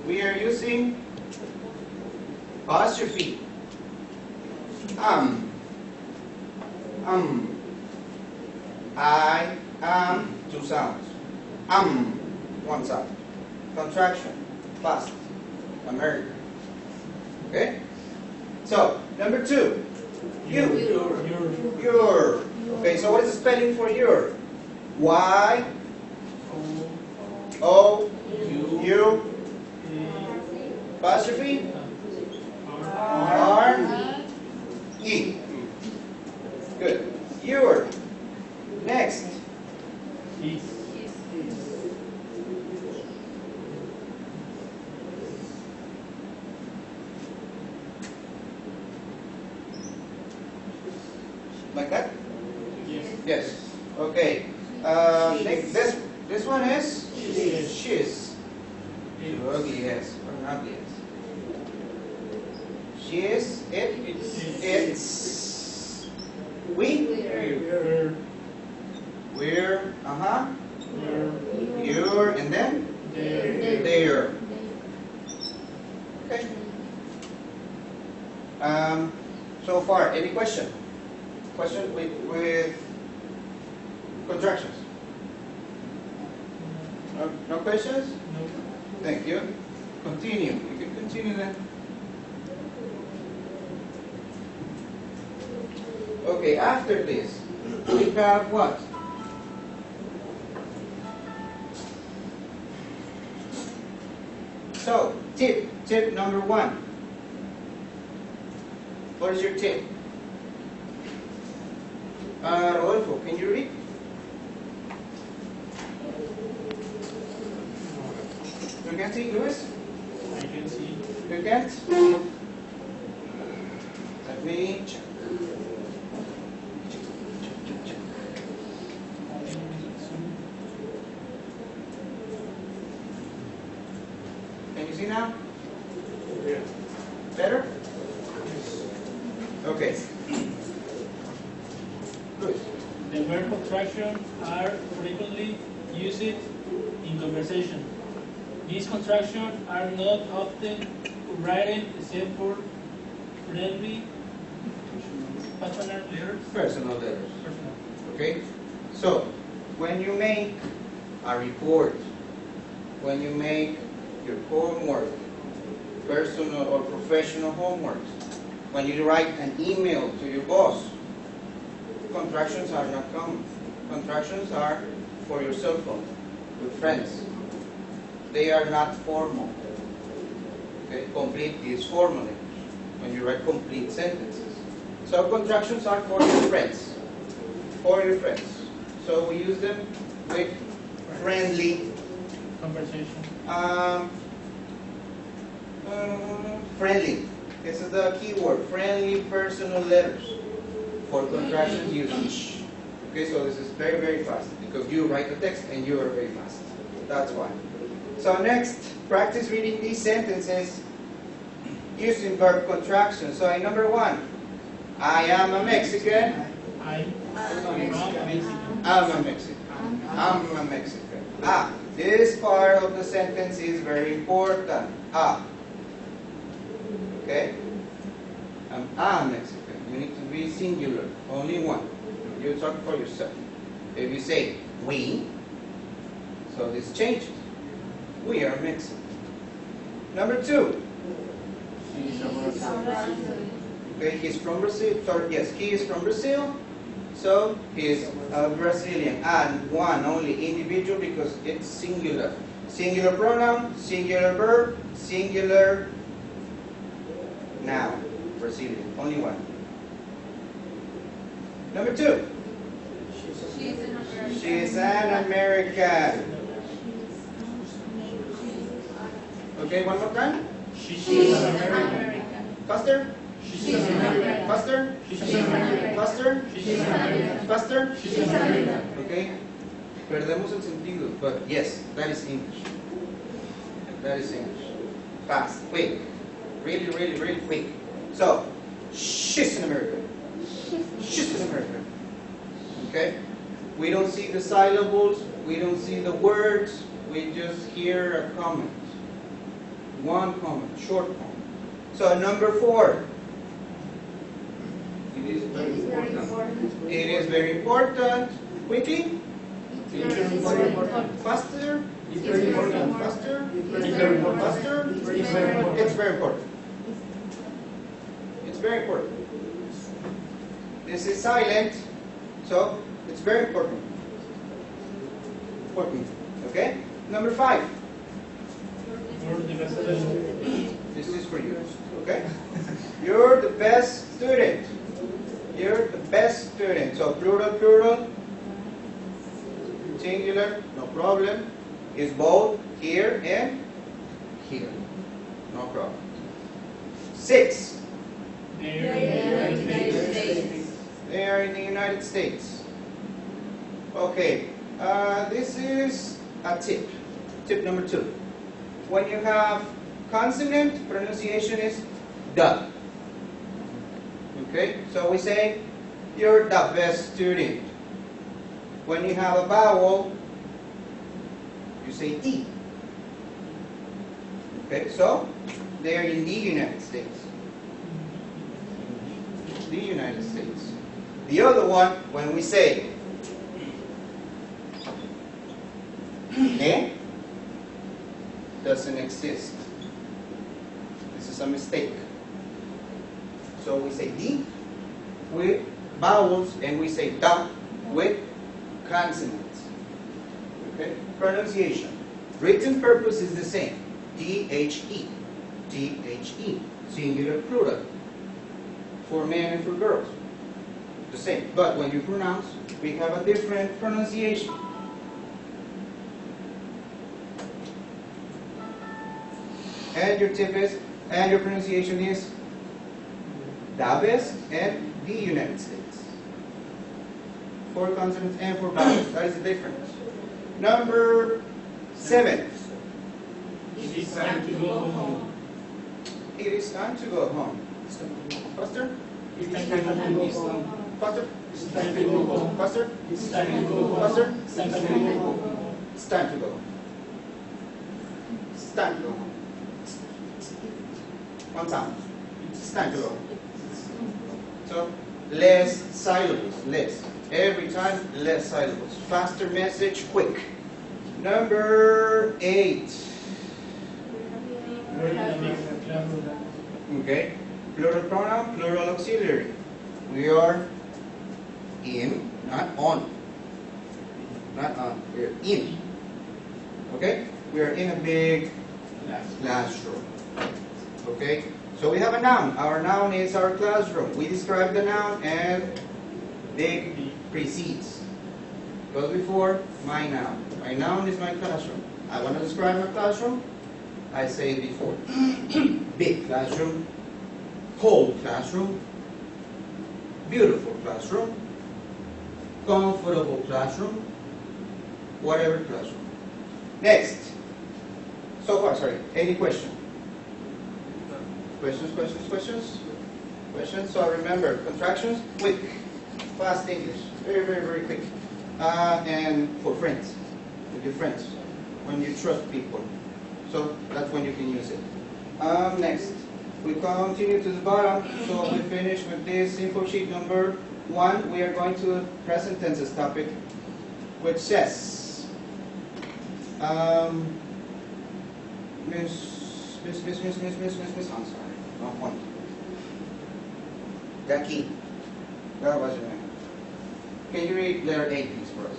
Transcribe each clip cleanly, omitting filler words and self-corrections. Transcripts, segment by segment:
We are using apostrophe. I am, two sounds. One sound. Contraction, past, American. Okay? So, number 2. Your. Okay, so what is the spelling for your? Y O U apostrophe R E. Good. Your. Next. Like that? Yes. Okay. Next, this one is she's. Ugly yes or ugly yes. She is. It's. We. We're. You're and then there. Okay. So far, any question? Question with contractions? No questions? No. Thank you. Continue. You can continue then. Okay, after this, we have what? So, tip number 1. What is your tip? Rodolfo, can you read? You can see, Luis? I can see. You can't? Let me check. Can you see now? Yeah. Better? Okay. Good. The verb contractions are frequently used in conversation. These contractions are not often written except for friendly personal letters. Personal letters. Okay? So, when you make a report, when you make your homework, personal or professional homework, when you write an email to your boss, contractions are not common. Contractions are for your cell phone, with friends. They are not formal. Okay? Complete is formal when you write complete sentences. So contractions are for your friends. For your friends. So we use them with friendly Conversation. Friendly. This is the key word. Friendly personal letters for contractions usage. Okay, so this is very, very fast because you write the text and you are very fast. That's why. So next, practice reading these sentences using verb contractions. So in number 1, I am a Mexican. I'm a Mexican. I'm a Mexican. I'm a Mexican. This part of the sentence is very important. Okay? I'm a Mexican. You need to be singular. Only one. You talk for yourself. If you say we, so this changes. We are Mexican. Number 2. Okay, he's from Brazil. Sorry, yes, he is from Brazil. So he's a Brazilian. And one only, individual, because it's singular. Singular pronoun, singular verb, singular noun. Brazilian. Only one. Number 2. She's an American. Okay, one more time. She's an American. Faster. She's an American. Faster. She's an American. Faster. She's an American. Faster. She's an American. Okay. Perdemos el sentido, but yes, that is English. That is English. Fast, quick. Really, really, really quick. So, she's an American. She's an American. Okay? We don't see the syllables, we don't see the words, we just hear a comment. One comment, short comment. So number 4. It is very important. It is very important. Quickly. It's very important. Faster. It's very important. Faster. It's very important. Faster. It's very important. It's very important. It's very important. This is silent, so it's very important. Important. Okay? Number 5. This is for you. Okay? You're the best student. You're the best student. So plural, plural. Singular, no problem. Is both here and here. No problem. 6. They are in the United States. They are in the United States. Okay. This is a tip. Tip number 2. When you have consonant, pronunciation is the. Okay? So we say, you're the best student. When you have a vowel, you say the. Okay? So, they are in the United States. The United States. The other one, when we say doesn't exist. This is a mistake. So we say the with vowels and we say da with consonants. Okay? Pronunciation. Written purpose is the same. D-H-E. D-H-E. Singular, plural. For men and for girls. The same. But when you pronounce, we have a different pronunciation. And your tip is, and your pronunciation is the best and the United States. For consonants and for vowels. That is the difference. Number 7. It is time to go home. It is time to go home. Faster? It's time to go home. Faster? It's time to go home. Faster? It's time to go home. Faster? It's time to go home. It's time to go home. It's time to go home. One time. It's time to go home. So, less syllables. Less. Every time, less syllables. Faster message, quick. Number 8. Okay. Plural pronoun, plural auxiliary. We are in, not on. Not on. We're in. Okay? We are in a big classroom. Okay? So we have a noun. Our noun is our classroom. We describe the noun and big precedes. Goes before my noun. My noun is my classroom. I want to describe my classroom. I say it before. Big classroom. Whole classroom. Beautiful classroom. Comfortable classroom. Whatever classroom. Next. So far, sorry. Any question? Questions? So remember, contractions, quick. Fast English. Very, very, very quick. And for friends. With your friends. When you trust people. So that's when you can use it. Next. We continue to the bottom. So we finish with this info sheet number 1. We are going to the present tenses topic, which says, Miss, I'm sorry. Wrong point. Jackie. That was your name. Can you read letter A, please, for us?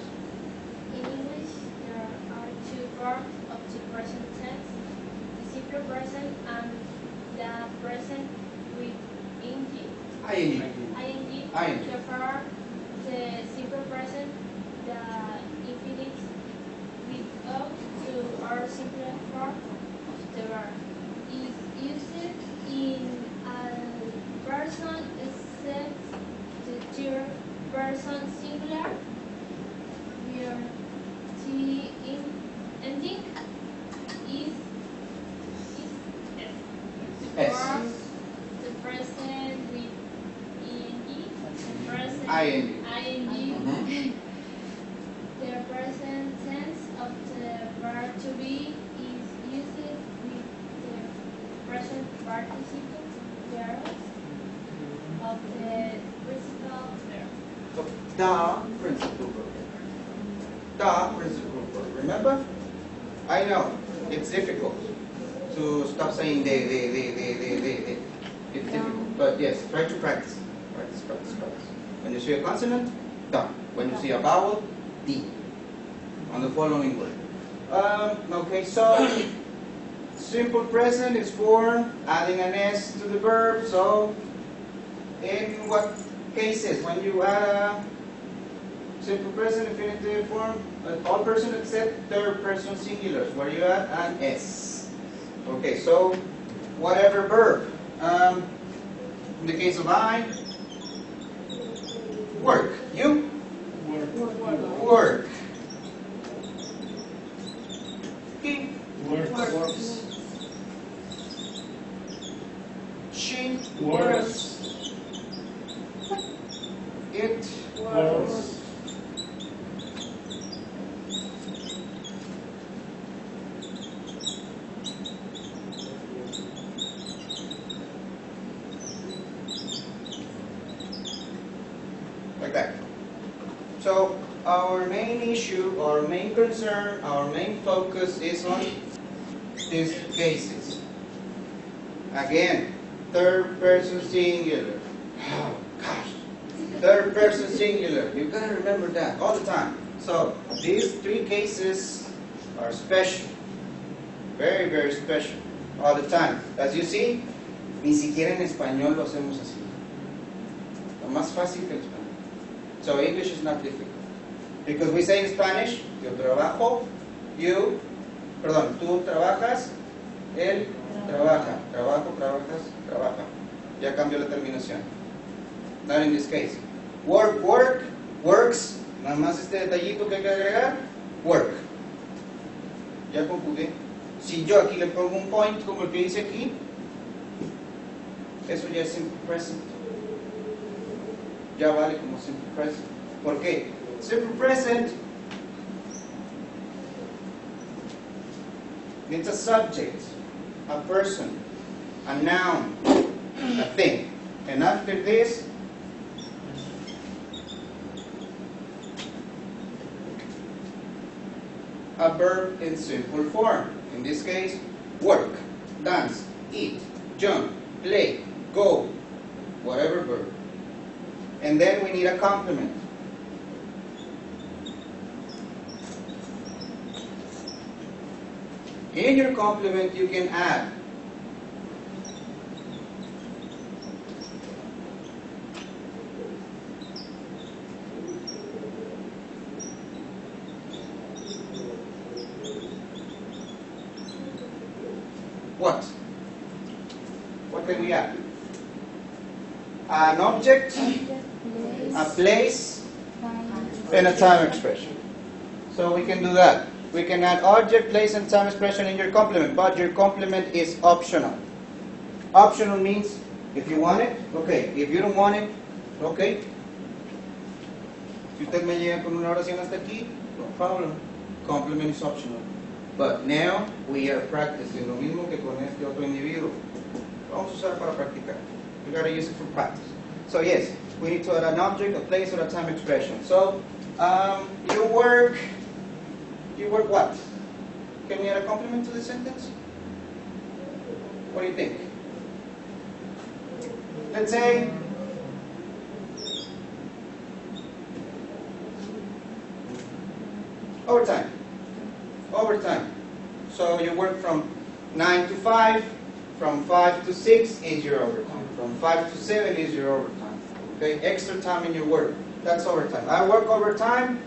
In English, there are 2 forms of the present tense, the simple present and the present with ing. ING. ing refer the simple present, the infinite with up to our simple form of the verb. Is used in a person except the third person singular where the ending is S. or the present with ing, the present ING. ing. The present tense of the verb to be is used with the participle verbs of the principal verb. The principal verb. The principal verb. Remember? I know it's difficult to stop saying they. It's difficult, but yes, try to practice. Practice. When you see a consonant, da. When you see a vowel, di. On the following word. Okay, so simple present is for adding an S to the verb. So in what cases when you add a simple present infinitive form, all person except third person singulars, where you add an S. Okay, so whatever verb. In the case of I, work. You? Work. He Works. She Works. It Works. like that. So our main issue, our main concern, our main focus is on these cases. Again, third person singular. Oh gosh. Third person singular. You gotta remember that all the time. So these three cases are special. Very, very special. All the time. As you see, ni siquiera en español lo hacemos así. Lo más fácil que el español. So English is not difficult. Because we say in Spanish, yo trabajo, tú trabajas, él trabaja, trabaja. Ya cambió la terminación. Not in this case. Works, nada más este detallito que hay que agregar, work. Ya conjugué. Si yo aquí le pongo un point como el que dice aquí, eso ya es simple present. Ya vale como simple present. ¿Por qué? Simple present means a subject, a person, a noun, a thing. And after this, a verb in simple form. In this case, work, dance, eat, jump, play, go, whatever verb. And then we need a complement. In your complement, you can add what? What can we add? An object, a place, and a time expression. So we can do that. We can add object, place, and time expression in your complement, but your complement is optional. Optional means if you want it, okay. If you don't want it, okay. Si usted me llega con una oración hasta aquí, no problem. Complement is optional. But now we are practicing lo mismo que con este otro individuo. Vamos a usar para practicar. We gotta use it for practice. So yes, we need to add an object, a place, or a time expression. So you work what? Can we add a complement to the sentence? What do you think? Let's say overtime. So you work from 9 to 5, from 5 to 6 is your overtime. From 5 to 7 is your overtime. Okay, extra time in your work. That's overtime. I work overtime.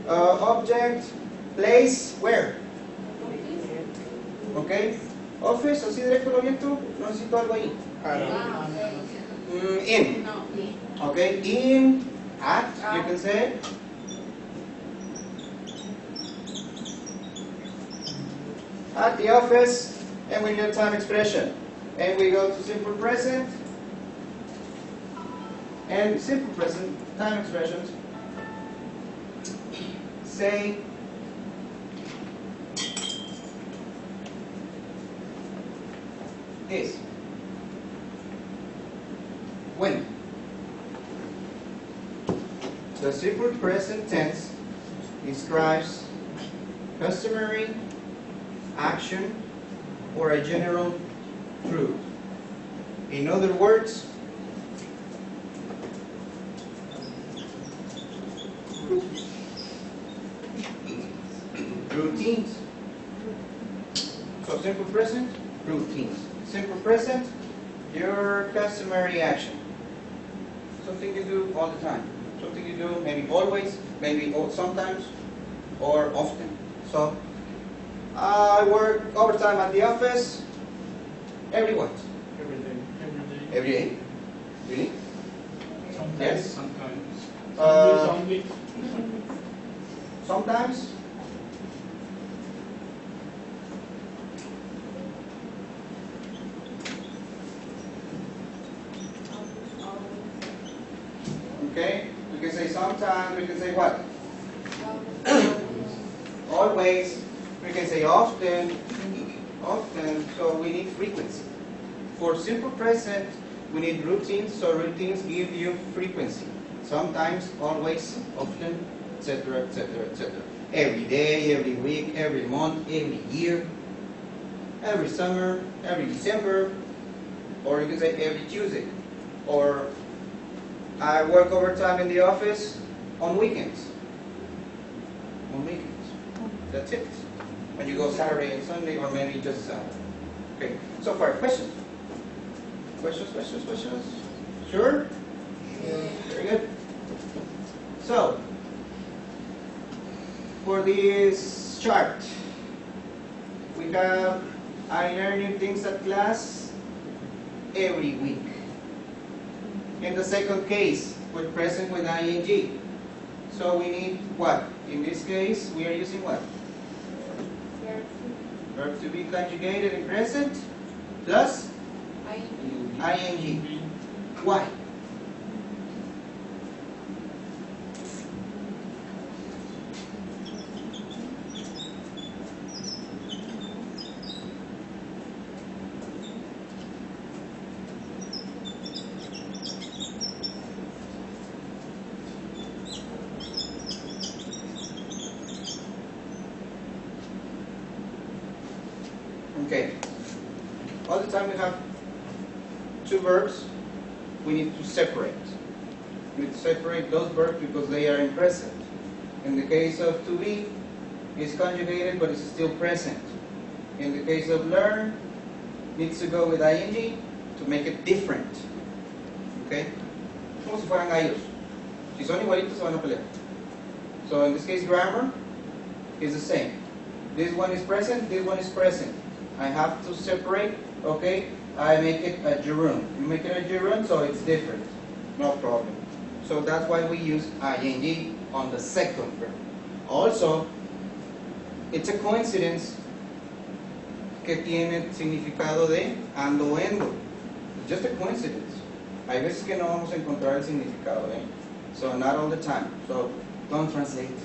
Object, place, where? Okay. Office, así directo lo viento. No necesito algo ahí. In. Okay. In, at, you can say. At the office, and we do time expression. And we go to simple present. And simple present, time expressions. Say, this. when. The simple present tense describes customary action or a general truth. In other words, routines. So simple present, routines. Simple present, your customary action. Something you do all the time. Something you do maybe always, maybe sometimes, or often. So, I work overtime at the office every what? Every day. Every day? Really? Sometimes. Yes. Sometimes. Uh, Some weeks. Sometimes? Okay? We can say sometimes, we can say what? Always, we can say often, often, so we need frequency. For simple present, we need routines, so routines give you frequency. Sometimes, always, often, etc., etc., etc. Every day, every week, every month, every year, every summer, every December, or you can say every Tuesday, or I work overtime in the office on weekends. On weekends. That's it. When you go Saturday and Sunday, or maybe just Saturday. Okay. So far, questions? Questions? Sure? Very good. So, for this chart, we have I learn new things at class every week. In the second case, we're present with ing. So we need what? In this case, we are using what? Verb to be conjugated in present plus ing. Why? Okay. All the time we have two verbs, we need to separate. We need to separate those verbs because they are in present. In the case of to be, it's conjugated but it's still present. In the case of learn, needs to go with ing to make it different. Okay? Como si fueran gallos. Si son igualitos se van a pelear. So in this case, grammar is the same. This one is present, this one is present. I have to separate, okay? I make it a gerund. You make it a gerund, so it's different. No problem. So that's why we use ing on the second verb. Also, it's a coincidence que tiene significado de ando, endo. It's just a coincidence. Hay veces que no vamos a encontrar el significado, ¿eh? So not all the time. So don't translate.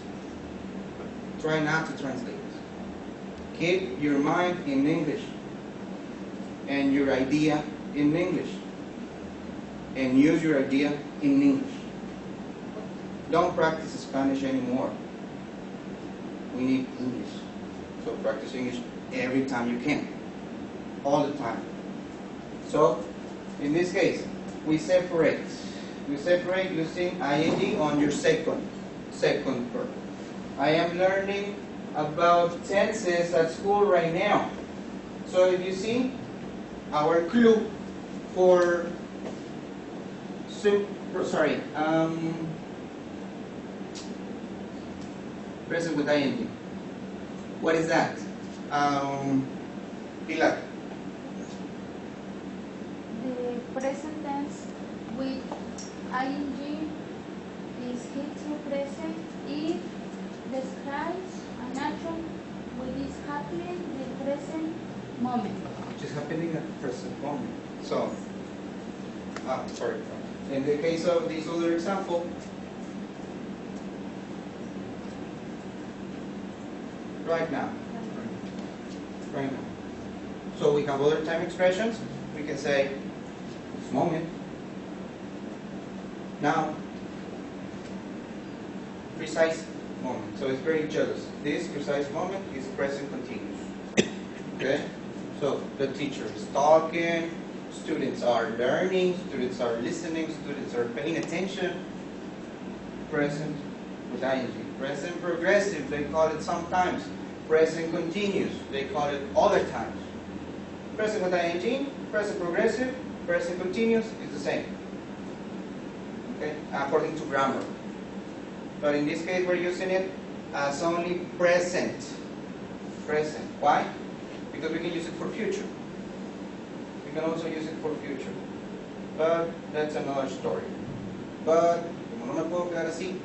Try not to translate. Keep your mind in English and your idea in English and use your idea in English. Don't practice Spanish anymore. We need English. So practice English every time you can. All the time. So, in this case, we separate. We separate using ing on your second verb. I am learning about tenses at school right now. So if you see, our clue for present with ing. What is that? Pilar. The present tense with ing is future present if describes an action which is happening in the present moment. Which is happening at the present moment. So, sorry. In the case of this other example, right now. Right now. So we have other time expressions. We can say this moment, Now, precise moment. So it's very jealous. This precise moment is present continuous. Okay? So the teacher is talking, students are learning, students are listening, students are paying attention. Present with ing. Present progressive, they call it sometimes. Present continuous, they call it other times. Present with ing, present progressive, present continuous is the same. Okay, according to grammar. But in this case, we're using it as only present. Present. Why? Because we can use it for future. We can also use it for future. But that's another story. But, como no me puedo quedar así,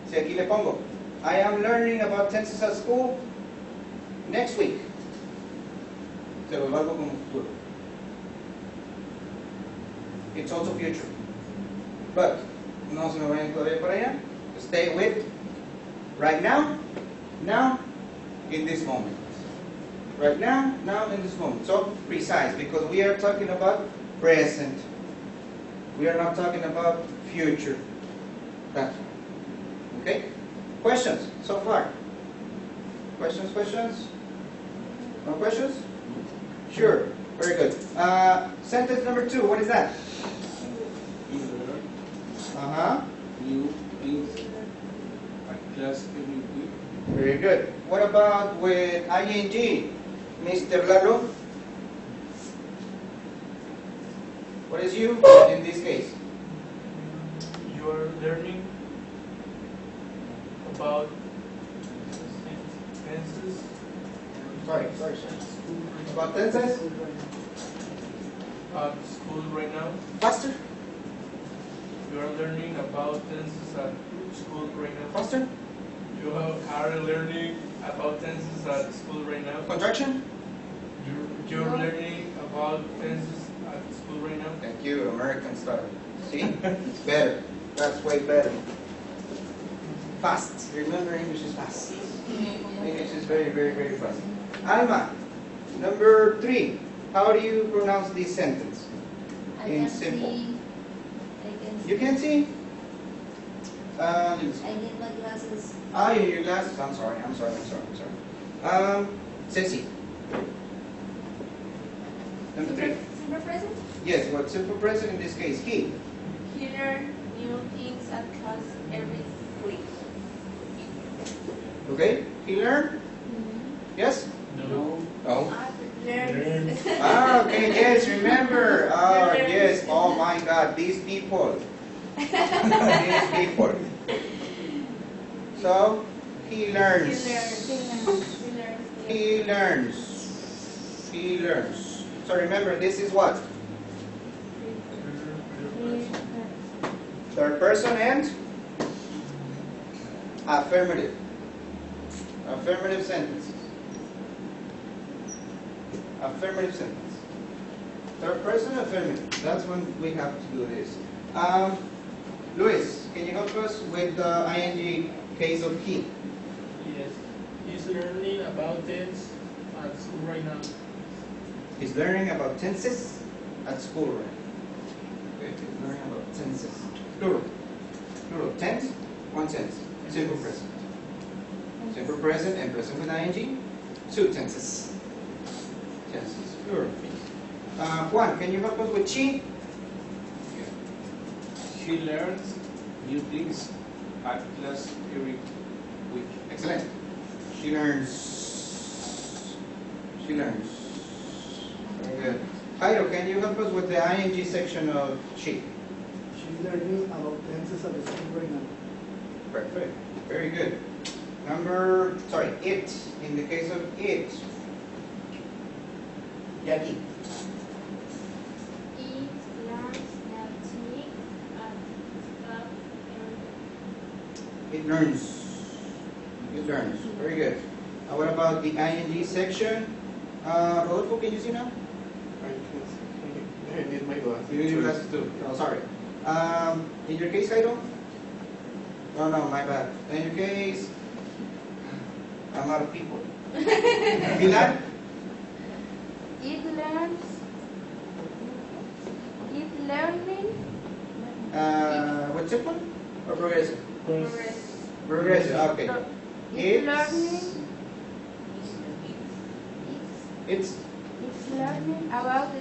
si aquí le pongo, I am learning about tenses at school next week. Se lo valgo como futuro. It's also future. But, no se me vayan todavía para allá. Stay with right now, in this moment. Right now, in this moment. So precise, because we are talking about present. We are not talking about future. That's right. Okay? Questions so far? Questions? No questions? Sure. Very good. Sentence number 2, what is that? You brings a class every week. Very good. What about with ing, Mr. Lalo? What is you in this case? You are learning about tenses. Sorry. About tenses? At school right now. Faster. You are learning about tenses at school right now. Faster. You are learning about tenses at school right now. Contraction. You're learning about tenses at school right now. Thank you, American style. See? It's better. That's way better. Fast. Remember, English is fast. English is very, very, very fast. Alma, number 3. How do you pronounce this sentence? In simple. You can see? I need my glasses. Ah, you need your glasses. I'm sorry. Ceci. Number 3. Simple present. Yes, what simple present in this case? He. He learned new things at class every week. Okay? He learned? Yes? No. No. Learn. Ah, okay, yes, remember. Ah, yes. Oh my God, these people. These people. So, he learns. He learns. So remember, this is what? Third person and affirmative. Affirmative sentences. Affirmative sentence. Third person affirmative. That's when we have to do this. Luis, can you help us with the ing case of he? Yes. He's learning about tense at school right now. He's learning about tenses at school right now. Okay, he's learning about tenses. Plural. Plural. Tense, one tense. Simple present. Simple present and present with ing. 2 tenses. Tenses. Plural. Juan, can you help us with she? She learns new things at class every week. Excellent. She learns. Very good. Jairo, can you help us with the ing section of she? She's learning about tenses at the school right now. Perfect. Very good. It. In the case of it. Jackie. It learns that technique at club every It learns. It learns. Very good. What about the ing section? Rodolfo, can you see now? I need my glasses. You need your glasses too. Oh, sorry. In your case, Jairo? No, my bad. In your case, a lot of people. Pilar? It learning. With Present simple or progressive? Progress. Progressive, okay. It's learning. It's It's learning about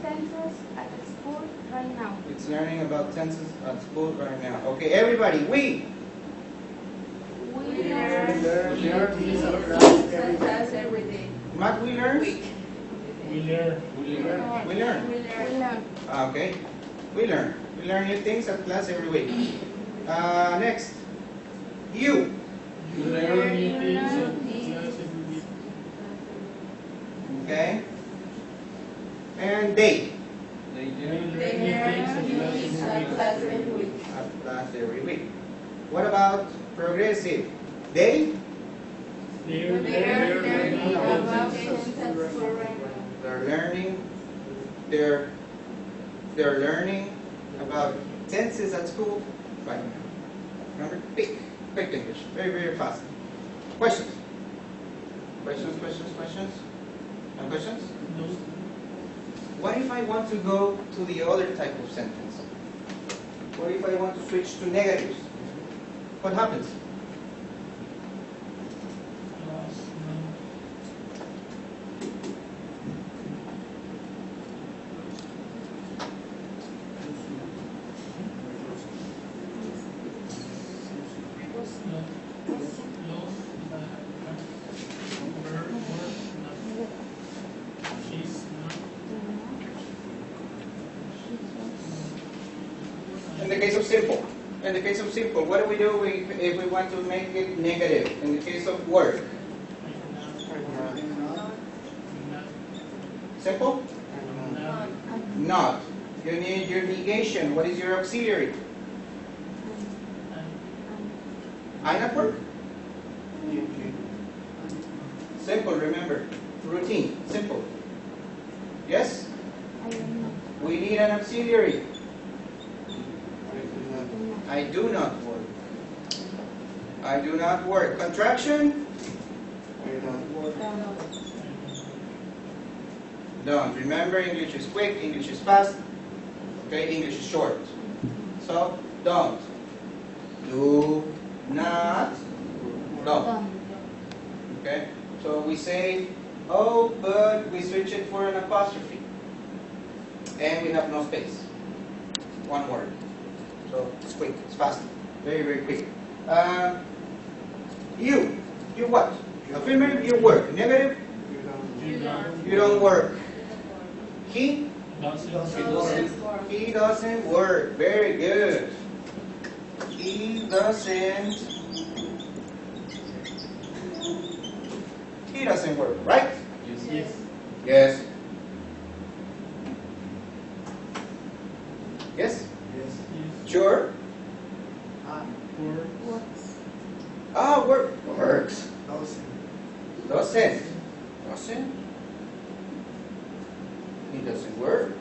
tenses at school right now. It's learning about tenses at school right now. Okay, everybody, we We We learn. learn these at class every day. What we learn? We learn. We learn. We learn. Okay, we learn. We learn new things at class every week. Next, you. You learn new things at class every week. Okay, and they. They You learn. learn new things at class every week. At class every week. What about progressive? They. They Learn about tenses at school right now. They're learning. They're learning about tenses at school right now. Remember, quick English, very, very fast. Questions? Questions? No questions? No. What if I want to go to the other type of sentence? What if I want to switch to negatives? What happens? Class, no. In the case of simple, what do we do if we want to make it negative? In the case of work, simple? Not. You need your negation. What is your auxiliary? I not work? Simple, remember. Routine, simple. Yes? I don't know. We need an auxiliary. I do not work. I do not work. Contraction? Don't. Remember, English is quick, English is fast, okay, English is short. So, don't. Do not. Don't. Okay? So we say, oh, but we switch it for an apostrophe. And we have no space. One word. So it's quick, it's fast, very, very quick. You what? Affirmative, you work. Negative, you don't work. He doesn't work. Very good. He doesn't work, right? Yes. Yes. Yes? Yes. Sure? Works. Ah, works. Doesn't. Doesn't? He doesn't work.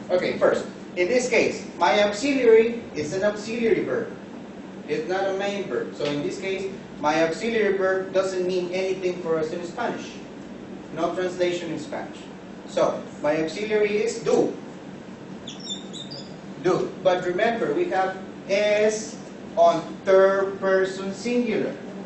Okay, first, in this case, my auxiliary is an auxiliary verb. It's not a main verb. So in this case, my auxiliary verb doesn't mean anything for us in Spanish. No translation in Spanish. So, my auxiliary is do. Do. But remember, we have S on third person singular.